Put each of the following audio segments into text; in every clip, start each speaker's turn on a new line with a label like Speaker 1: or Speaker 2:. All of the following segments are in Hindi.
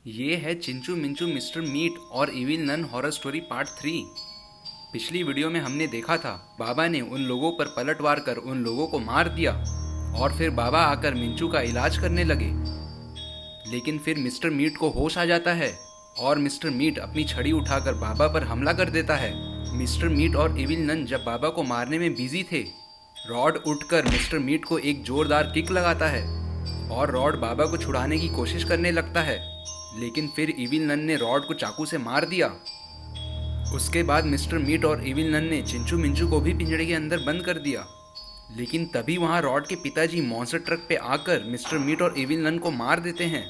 Speaker 1: ये है चिंचू मिंचू मिस्टर मीट और evil nun horror story part 3। पिछली वीडियो में हमने देखा था बाबा ने उन लोगों पर पलटवार कर उन लोगों को मार दिया और फिर बाबा आकर मिंचू का इलाज करने लगे। लेकिन फिर मिस्टर मीट को होश आ जाता है और मिस्टर मीट अपनी छड़ी उठाकर बाबा पर हमला कर देता है। मिस्टर मीट और इविल नन जब बाबा को मारने में बिजी थे, रॉड उठकर मिस्टर मीट को एक जोरदार किक लगाता है और रॉड बाबा को छुड़ाने की कोशिश करने लगता है, लेकिन फिर इविल नन ने रॉड को चाकू से मार दिया। उसके बाद मिस्टर मीट और इविल नन ने चिंचू मिंचू को भी पिंजड़े के अंदर बंद कर दिया। लेकिन तभी वहाँ रॉड के पिताजी मॉन्स्टर ट्रक पे आकर मिस्टर मीट और इविल नन को मार देते हैं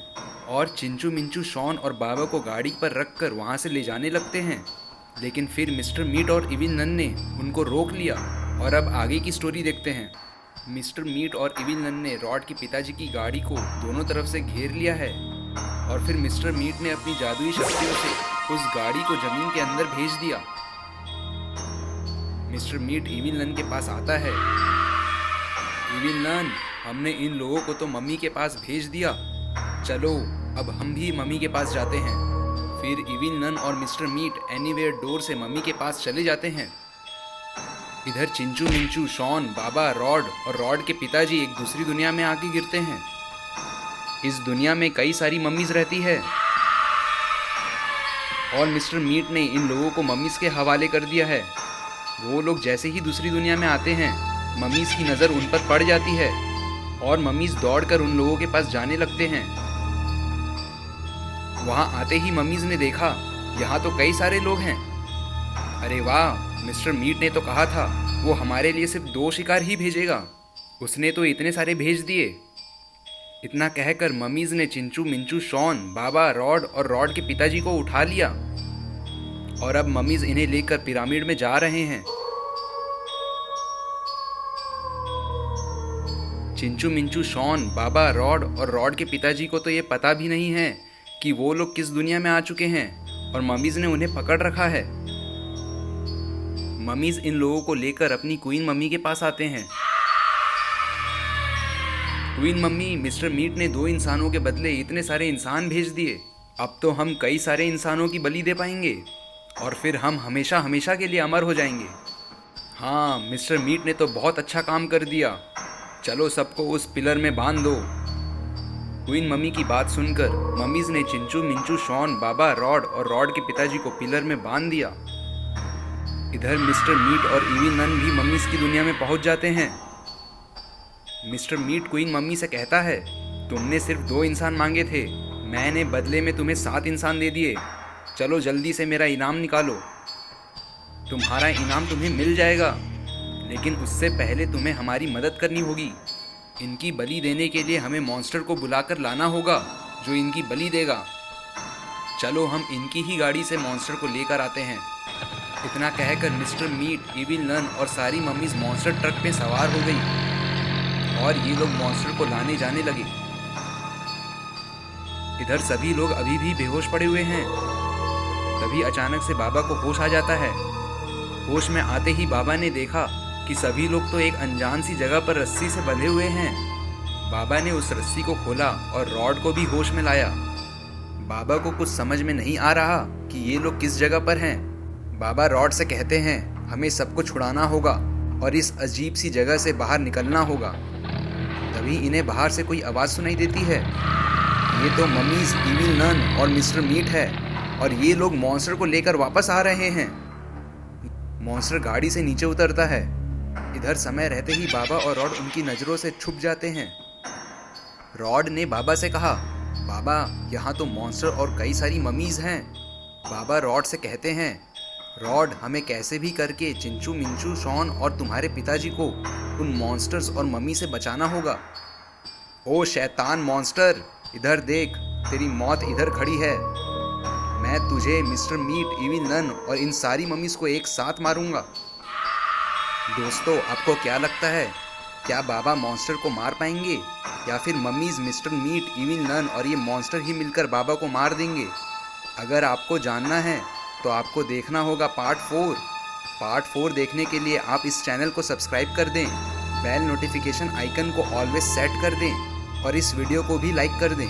Speaker 1: और चिंचू मिंचू शॉन और बाबा को गाड़ी पर रखकर वहाँ से ले जाने लगते हैं। लेकिन फिर मिस्टर मीट और इविल नन ने उनको रोक लिया और अब आगे की स्टोरी देखते हैं। मिस्टर मीट और इविल नन ने रॉड के पिताजी की गाड़ी को दोनों तरफ से घेर लिया है और फिर मिस्टर मीट ने अपनी जादुई शक्तियों से उस गाड़ी को जमीन के अंदर भेज दिया। मिस्टर मीट इविल नन के पास आता है। इविल नन, हमने इन लोगों को तो मम्मी के पास भेज दिया, चलो अब हम भी मम्मी के पास जाते हैं। फिर इविल नन और मिस्टर मीट एनीवेयर डोर से मम्मी के पास चले जाते हैं। इधर चिंचू मिंचू शॉन, बाबा, रॉड और रॉड के पिताजी एक दूसरी दुनिया में आके गिरते हैं। इस दुनिया में कई सारी मम्मीज रहती है और मिस्टर मीट ने इन लोगों को मम्मीज के हवाले कर दिया है। वो लोग जैसे ही दूसरी दुनिया में आते हैं, मम्मीज की नज़र उन पर पड़ जाती है और मम्मीज दौड़कर उन लोगों के पास जाने लगते हैं। वहाँ आते ही मम्मीज ने देखा यहाँ तो कई सारे लोग हैं। अरे वाह, मिस्टर मीट ने तो कहा था वो हमारे लिए सिर्फ 2 शिकार ही भेजेगा, उसने तो इतने सारे भेज दिए। इतना कहकर मम्मीज ने चिंचू मिंचू शॉन, बाबा, रॉड और रॉड के पिताजी को उठा लिया और अब मम्मीज इन्हें लेकर पिरामिड में जा रहे हैं। चिंचू मिंचू शॉन, बाबा, रॉड और रॉड के पिताजी को तो ये पता भी नहीं है कि वो लोग किस दुनिया में आ चुके हैं और मम्मीज ने उन्हें पकड़ रखा है। मम्मीज इन लोगों को लेकर अपनी क्वीन मम्मी के पास आते हैं। क्वीन मम्मी, मिस्टर मीट ने 2 इंसानों के बदले इतने सारे इंसान भेज दिए, अब तो हम कई सारे इंसानों की बलि दे पाएंगे और फिर हम हमेशा हमेशा के लिए अमर हो जाएंगे। हाँ, मिस्टर मीट ने तो बहुत अच्छा काम कर दिया, चलो सबको उस पिलर में बांध दो। क्वीन मम्मी की बात सुनकर मम्मीज ने चिंचू मिंचू शॉन, बाबा, रॉड और रॉड के पिताजी को पिलर में बांध दिया। इधर मिस्टर मीट और इविल नन भी मम्मीज की दुनिया में पहुंच जाते हैं। मिस्टर मीट क्वीन मम्मी से कहता है, तुमने सिर्फ 2 इंसान मांगे थे, मैंने बदले में तुम्हें 7 इंसान दे दिए, चलो जल्दी से मेरा इनाम निकालो। तुम्हारा इनाम तुम्हें मिल जाएगा, लेकिन उससे पहले तुम्हें हमारी मदद करनी होगी। इनकी बलि देने के लिए हमें मॉन्स्टर को बुलाकर लाना होगा जो इनकी बलि देगा। चलो हम इनकी ही गाड़ी से मॉन्स्टर को लेकर आते हैं। इतना कहकर मिस्टर मीट, इविल नन और सारी मम्मीज मॉन्स्टर ट्रक पे सवार हो गई और ये लोग मॉन्स्टर को लाने जाने लगे। इधर सभी लोग अभी भी बेहोश पड़े हुए हैं। तभी अचानक से बाबा को होश आ जाता है। होश में आते ही बाबा ने देखा कि सभी लोग तो एक अनजान सी जगह पर रस्सी से बंधे हुए हैं। बाबा ने उस रस्सी को खोला और रॉड को भी होश में लाया। बाबा को कुछ समझ में नहीं आ रहा कि ये लोग किस जगह पर हैं। बाबा रॉड से कहते हैं, हमें सबको छुड़ाना होगा और इस अजीब सी जगह से बाहर निकलना होगा। तभी इन्हें बाहर से कोई आवाज़ सुनाई देती है। ये तो मम्मीज, इविल नन और मिस्टर मीट है और ये लोग मॉन्स्टर को लेकर वापस आ रहे हैं। मॉन्स्टर गाड़ी से नीचे उतरता है। इधर समय रहते ही बाबा और रॉड उनकी नज़रों से छुप जाते हैं। रॉड ने बाबा से कहा, बाबा यहाँ तो मॉन्स्टर और कई सारी मम्मीज हैं। बाबा रॉड से कहते हैं, रॉड, हमें कैसे भी करके चिंचू मिंचू शॉन और तुम्हारे पिताजी को उन मॉन्स्टर्स और मम्मी से बचाना होगा। ओ शैतान मॉन्स्टर, इधर देख, तेरी मौत इधर खड़ी है। मैं तुझे, मिस्टर मीट, इविल नन और इन सारी मम्मीज को एक साथ मारूंगा। दोस्तों, आपको क्या लगता है, क्या बाबा मॉन्स्टर को मार पाएंगे या फिर mummies, mister meat, evil nun और ये मॉन्स्टर ही मिलकर बाबा को मार देंगे? अगर आपको जानना है तो आपको देखना होगा पार्ट 4। पार्ट 4 देखने के लिए आप इस चैनल को सब्सक्राइब कर दें, बेल नोटिफिकेशन आइकन को ऑलवेज सेट कर दें और इस वीडियो को भी लाइक कर दें।